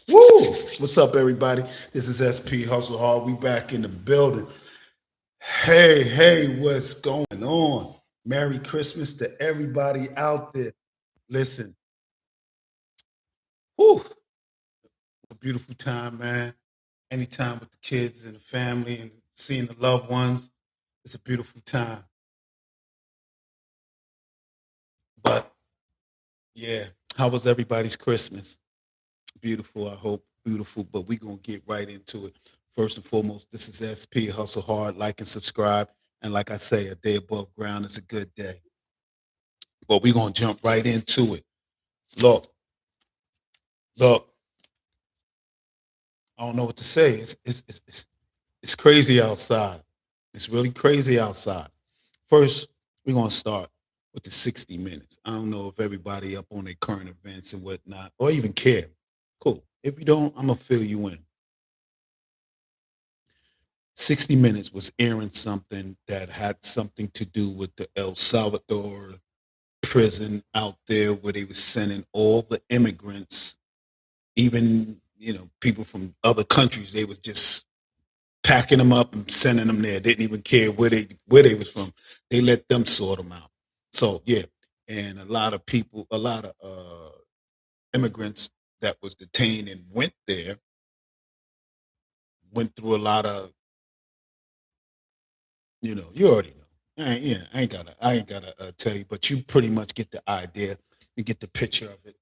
Woo! What's up, everybody? This is SP Hustle Hard. We back in the building. Hey, what's going on? Merry Christmas to everybody out there. Listen, whew, a beautiful time, man. Anytime with the kids and the family and seeing the loved ones, it's a beautiful time. But yeah, how was everybody's Christmas? Beautiful, I hope. Beautiful, but we're going to get right into it. First and foremost, this is SP Hustle Hard. Like and subscribe. And like I say, a day above ground is a good day. But we're going to jump right into it. Look, look, I don't know what to say. It's crazy outside. It's really crazy outside. First, we're going to start with the 60 minutes. I don't know if everybody up on their current events and whatnot, or even care. Cool. If you don't, I'm going to fill you in. 60 Minutes was airing something that had something to do with the El Salvador prison out there where they were sending all the immigrants, even, people from other countries, they was just packing them up and sending them there. Didn't even care where they was from. They let them sort them out. So yeah, and a lot of people, a lot of immigrants that was detained and went there went through a lot of, you already know. I ain't gotta tell you, but you pretty much get the idea and get the picture of it.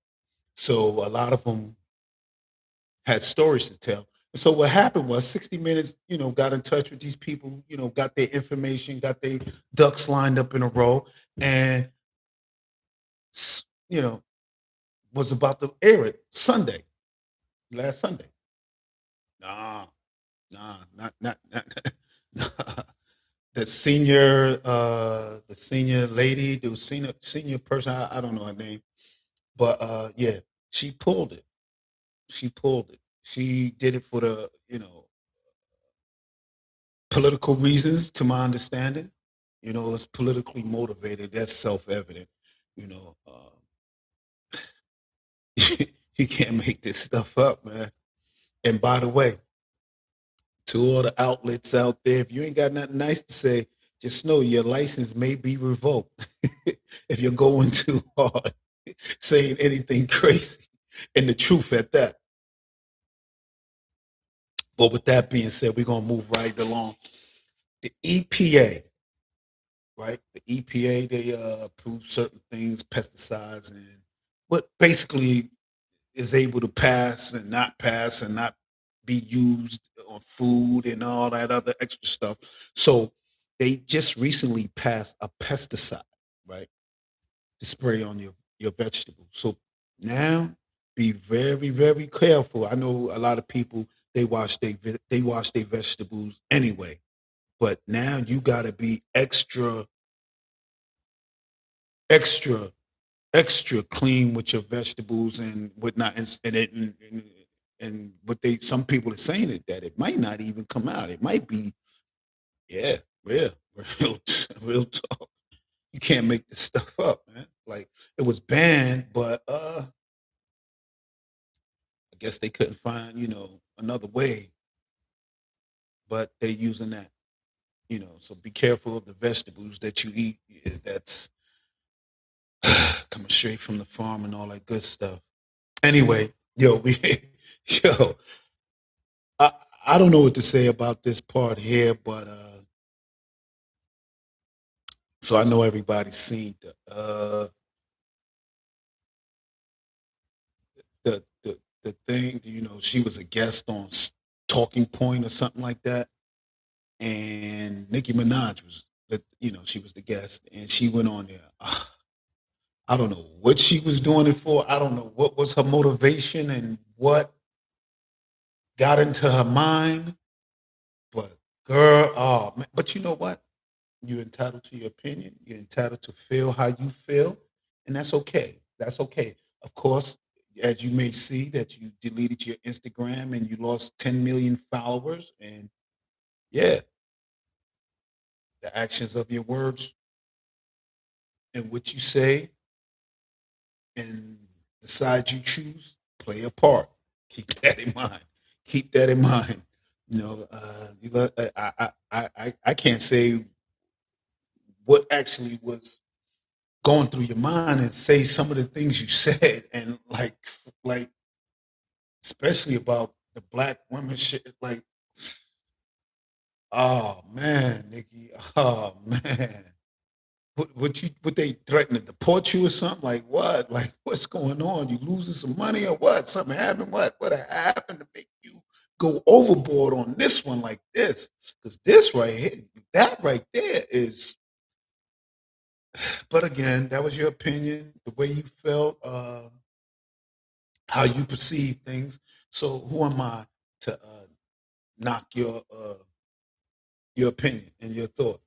So a lot of them had stories to tell. And so what happened was 60 Minutes, got in touch with these people, got their information, got their ducks lined up in a row, and you know, was about to air it Sunday, last Sunday. Nah, not nah. The senior lady, the senior person, I don't know her name, but yeah, she pulled it. She pulled it. She did it for the, political reasons, to my understanding. It's politically motivated. That's self-evident. You know, you can't make this stuff up, man. And by the way, to all the outlets out there, if you ain't got nothing nice to say, just know your license may be revoked if you're going too hard, saying anything crazy, and the truth at that. But with that being said, we're gonna move right along. The EPA, right? The EPA, they approve certain things, pesticides, and what basically is able to pass and not be used on food and all that other extra stuff. So they just recently passed a pesticide, right, to spray on your vegetables. So now be very, very careful. I know a lot of people, they wash their vegetables anyway, but now you got to be extra extra clean with your vegetables and whatnot, and what they some people are saying it that it might not even come out. It might be, yeah, yeah, real, real talk. You can't make this stuff up, man. Like, it was banned, but I guess they couldn't find, another way, but they're using that. So be careful of the vegetables that you eat. That's coming straight from the farm and all that good stuff. Anyway, yo, we yo, I, I don't know what to say about this part here, but so I know everybody's seen the thing. She was a guest on Talking Point or something like that, and Nicki Minaj was she was the guest, and she went on there. I don't know what she was doing it for. I don't know what was her motivation and what got into her mind. But girl, oh man, but you know what? You're entitled to your opinion. You're entitled to feel how you feel, and that's okay. That's okay. Of course, as you may see that you deleted your Instagram and you lost 10 million followers, and yeah, the actions of your words and what you say and the side you choose play a part. Keep that in mind. Keep that in mind. You know, I can't say what actually was going through your mind and say some of the things you said and like especially about the black women shit. Like, oh man, Nikki, oh man. What they threatened to deport you or something? Like what? Like what's going on? You losing some money or what? Something happened? What happened to make you go overboard on this one like this? Because this right here, that right there is. But again, that was your opinion, the way you felt, how you perceive things. So who am I to knock your opinion and your thought?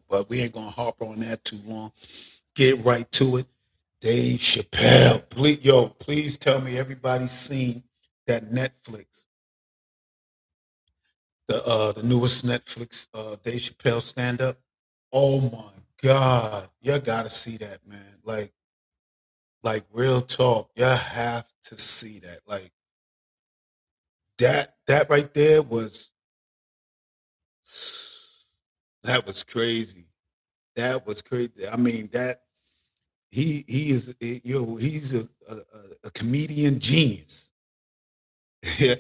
But we ain't gonna harp on that too long. Get right to it. Dave Chappelle. Please, yo, please tell me everybody's seen that Netflix, the newest Netflix Dave Chappelle stand up. Oh my God. You gotta see that, man. Like real talk. You have to see that. Like that right there was crazy. That was crazy. I mean that he is he's a comedian genius.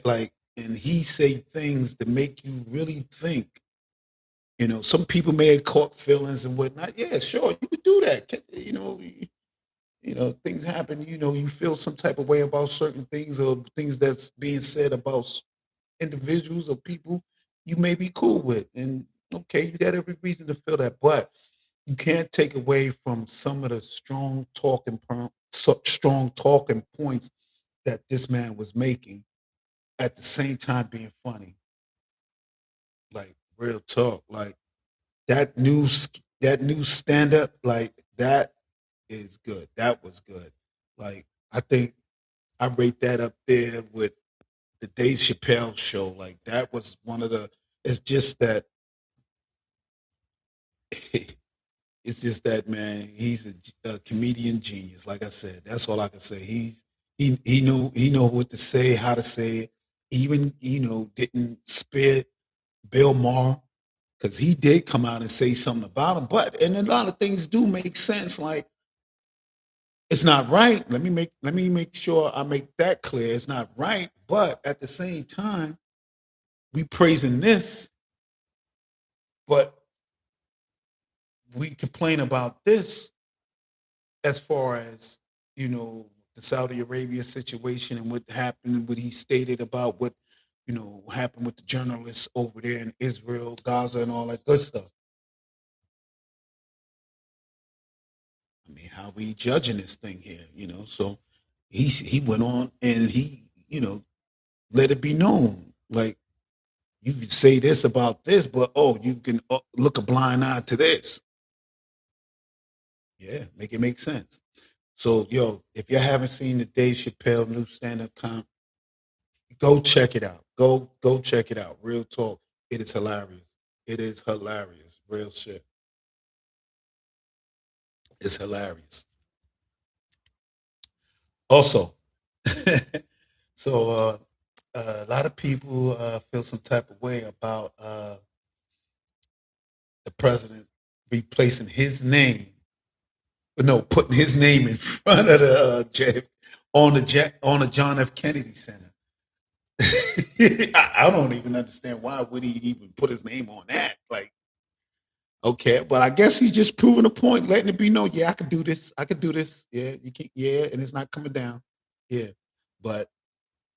Like and he say things that make you really think. You know, some people may have caught feelings and whatnot. Yeah, sure, you could do that. You know, things happen. You know, you feel some type of way about certain things or things that's being said about individuals or people you may be cool with, and okay, you got every reason to feel that, but you can't take away from some of the strong talking points that this man was making at the same time being funny. Like real talk, like that new stand up, like that is good. That was good. Like I think I rate that up there with the Dave Chappelle show. Like that was one of the. It's just that. It's just that man. He's a comedian genius. Like I said, that's all I can say. He know what to say, how to say it. Even didn't spare Bill Maher because he did come out and say something about him. But and a lot of things do make sense. Like it's not right. Let me make sure I make that clear. It's not right. But at the same time, we praising this, but we complain about this as far as the Saudi Arabia situation and what happened, what he stated about what happened with the journalists over there in Israel, Gaza, and all that good stuff. I mean, how we judging this thing here, So he went on and he let it be known, like you could say this about this, but oh, you can look a blind eye to this. Yeah, make it make sense. So, yo, if you haven't seen the Dave Chappelle new stand-up comp, go check it out. Go check it out. Real talk. It is hilarious. It is hilarious. Real shit. It's hilarious. Also, so a lot of people feel some type of way about the president replacing his name, but no, putting his name in front of the on the John F. Kennedy Center. I don't even understand why would he even put his name on that. Like, okay, but I guess he's just proving a point, letting it be known. Yeah, I could do this. I could do this. Yeah, you can. Yeah, and it's not coming down. Yeah, but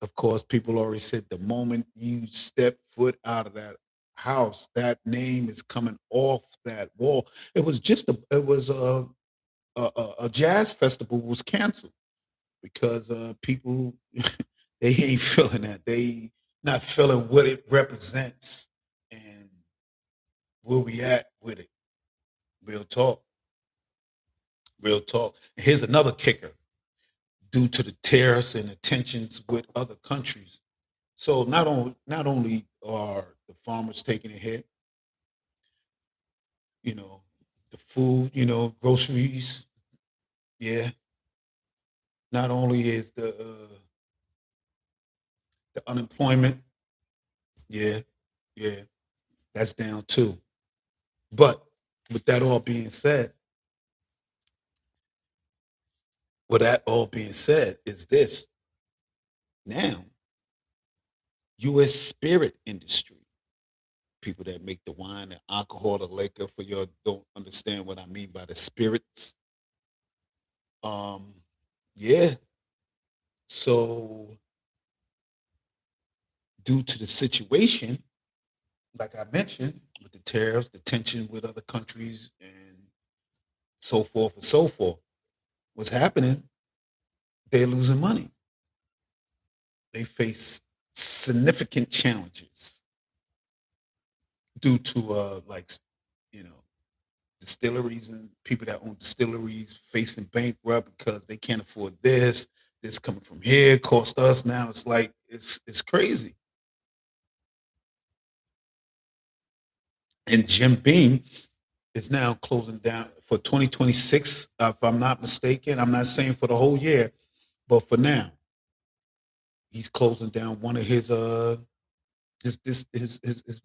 of course, people already said the moment you step foot out of that house, that name is coming off that wall. It was a jazz festival was canceled because people they ain't feeling that. They not feeling what it represents and where we at with it. Real talk. Real talk. And here's another kicker due to the tariffs and the tensions with other countries. So not only are the farmers taking a hit, you know, the food, groceries, yeah, Not only is the unemployment, yeah, yeah, that's down too. But with that all being said, with that all being said, is this now U.S. spirit industry, people that make the wine, the alcohol, the liquor. For you don't understand what I mean by the spirits. Um, yeah. So due to the situation, like I mentioned, with the tariffs, the tension with other countries, and so forth and so forth, what's happening? They're losing money. They face significant challenges due to you know distilleries and people that own distilleries facing bankrupt because they can't afford this. This coming from here cost us now. It's like it's crazy. And Jim Beam is now closing down for 2026. If I'm not mistaken, I'm not saying for the whole year, but for now, he's closing down one of his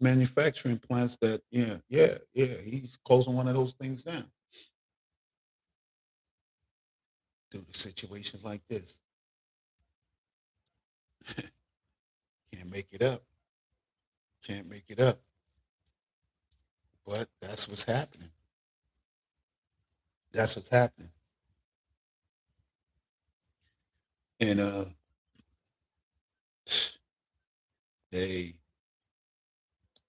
manufacturing plants. That he's closing one of those things down due to situations like this. Can't make it up. Can't make it up. But that's what's happening. That's what's happening. And hey,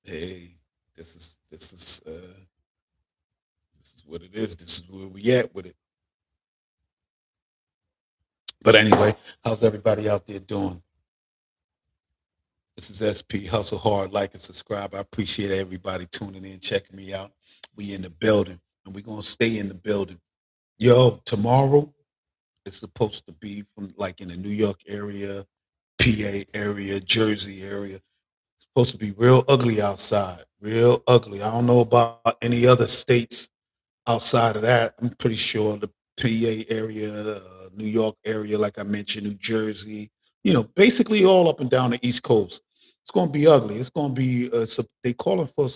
hey, this is what it is. This is where we at with it. But anyway, how's everybody out there doing? This is SP Hustle Hard. Like and subscribe. I appreciate everybody tuning in, checking me out. We in the building, and we're gonna stay in the building. Yo, tomorrow it's supposed to be from like in the New York area, PA area, Jersey area. It's supposed to be real ugly outside. Real ugly. I don't know about any other states outside of that. I'm pretty sure the PA area, New York area, like I mentioned, New Jersey, basically all up and down the East Coast. It's going to be ugly. It's going to be, they calling for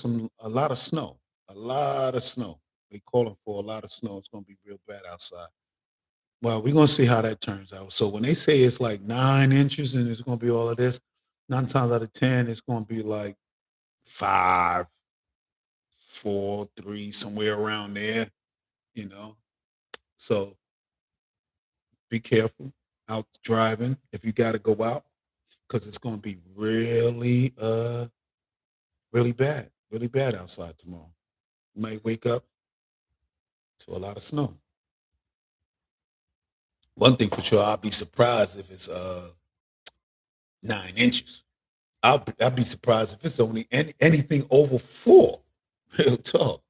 a lot of snow, a lot of snow. They calling for a lot of snow. It's going to be real bad outside. Well, we're going to see how that turns out. So when they say it's like 9 inches and it's going to be all of this, 9 times out of 10, it's going to be like five, 4, 3, somewhere around there, you know. So be careful out driving if you got to go out because it's going to be really bad outside tomorrow. You might wake up to a lot of snow. One thing for sure, I'll be surprised if it's 9 inches. I'll be surprised if it's only anything over 4. Real talk,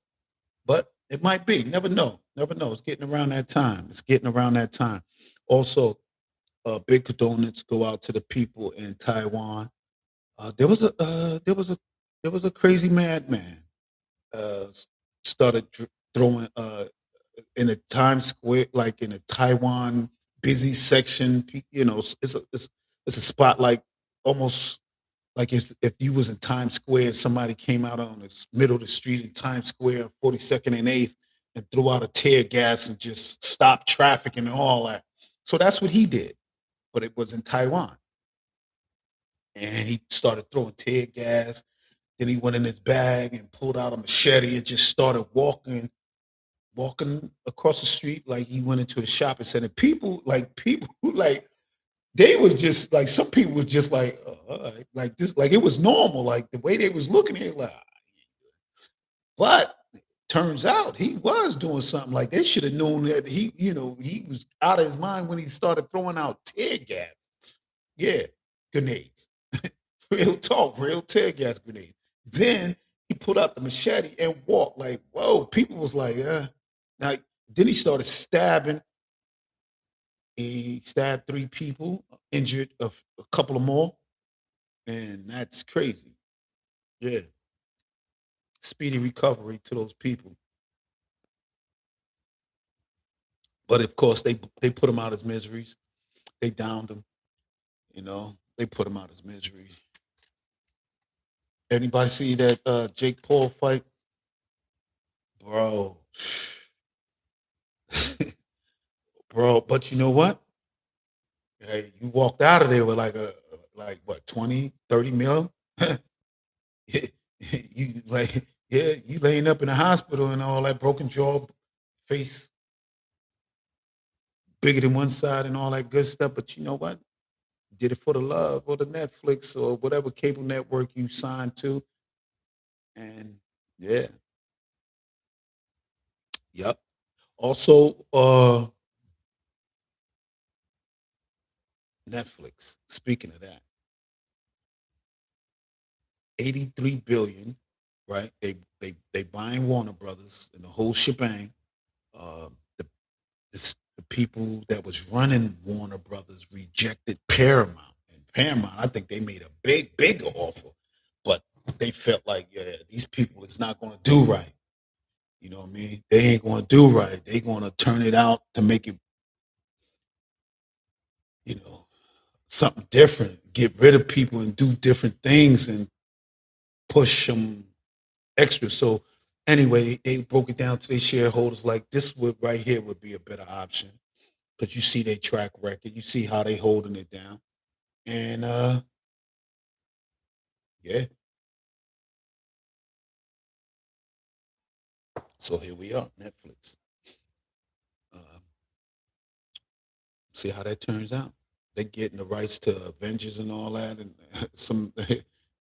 but it might be. Never know. Never know. It's getting around that time. It's getting around that time. Also, big condolences go out to the people in Taiwan. There was a crazy madman uh, started throwing in a Times Square, like in a Taiwan busy section. It's a spot like almost like if you was in Times Square, somebody came out on the middle of the street in Times Square, 42nd and 8th, and threw out a tear gas and just stopped traffic and all that. So that's what he did, but it was in Taiwan, and he started throwing tear gas. Then he went in his bag and pulled out a machete and just started walking across the street like he went into a shopping center. People like they was just like some people was just like all right, like this, like it was normal, like the way they was looking at it, like. But turns out he was doing something like they should have known that he was out of his mind when he started throwing out tear gas. Yeah, grenades. Real talk, real tear gas grenades. Then he put out the machete and walked like, whoa, people was like, Now, then he started stabbing. He stabbed 3 people, injured a couple of more. And that's crazy. Yeah. Speedy recovery to those people. But of course, they put him out as miseries. They downed him. They put him out his misery. Anybody see that Jake Paul fight, bro? Bro, but you know what? Hey, you walked out of there with like what 20, 30 mil. You like yeah, you laying up in the hospital and all that broken jaw, face bigger than one side and all that good stuff. But you know what? Did it for the love or the Netflix or whatever cable network you signed to. And yeah, yep. Also, Netflix. Speaking of that, 83 billion, right? They buying Warner Brothers and the whole shebang. The the people that was running Warner Brothers rejected Paramount, and Paramount, I think they made a bigger offer, but they felt like, yeah, these people is not going to do right. You know what I mean? They ain't going to do right. They going to turn it out to make it, you know, something different. Get rid of people and do different things and push them extra. So anyway, they broke it down to their shareholders like this would right here would be a better option because you see their track record, you see how they holding it down, and yeah. So here we are, Netflix. Uh, see how that turns out. They getting the rights to Avengers and all that, and some.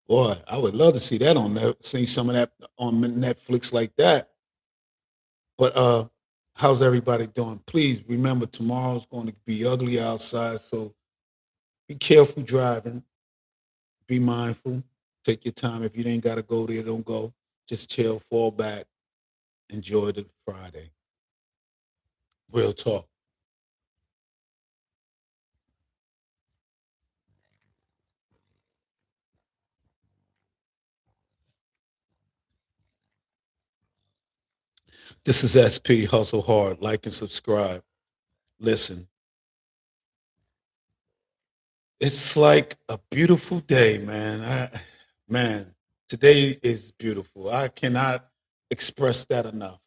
Boy, I would love to see that on there. See some of that on Netflix like that. But how's everybody doing? Please remember tomorrow's going to be ugly outside, so be careful driving. Be mindful. Take your time. If you ain't got to go there, don't go. Just chill, fall back, enjoy the Friday. Real talk. This is SP Hustle Hard. Like and subscribe. Listen, it's like a beautiful day, man. Man, today is beautiful. I cannot express that enough.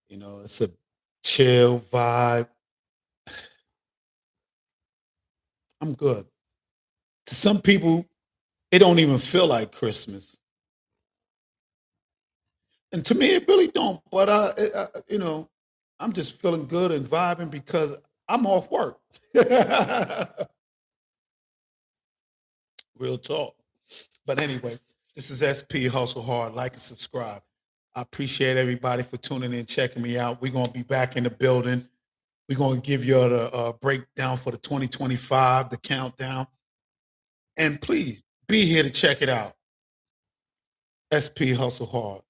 It's a chill vibe. I'm good. To some people, it don't even feel like Christmas, and to me, it really don't. But I'm just feeling good and vibing because I'm off work. Real talk. But anyway, this is SP Hustle Hard. Like and subscribe. I appreciate everybody for tuning in, checking me out. We're gonna be back in the building. We're gonna give you a breakdown for the 2025, the countdown, and please be here to check it out. SP Hustle Hard.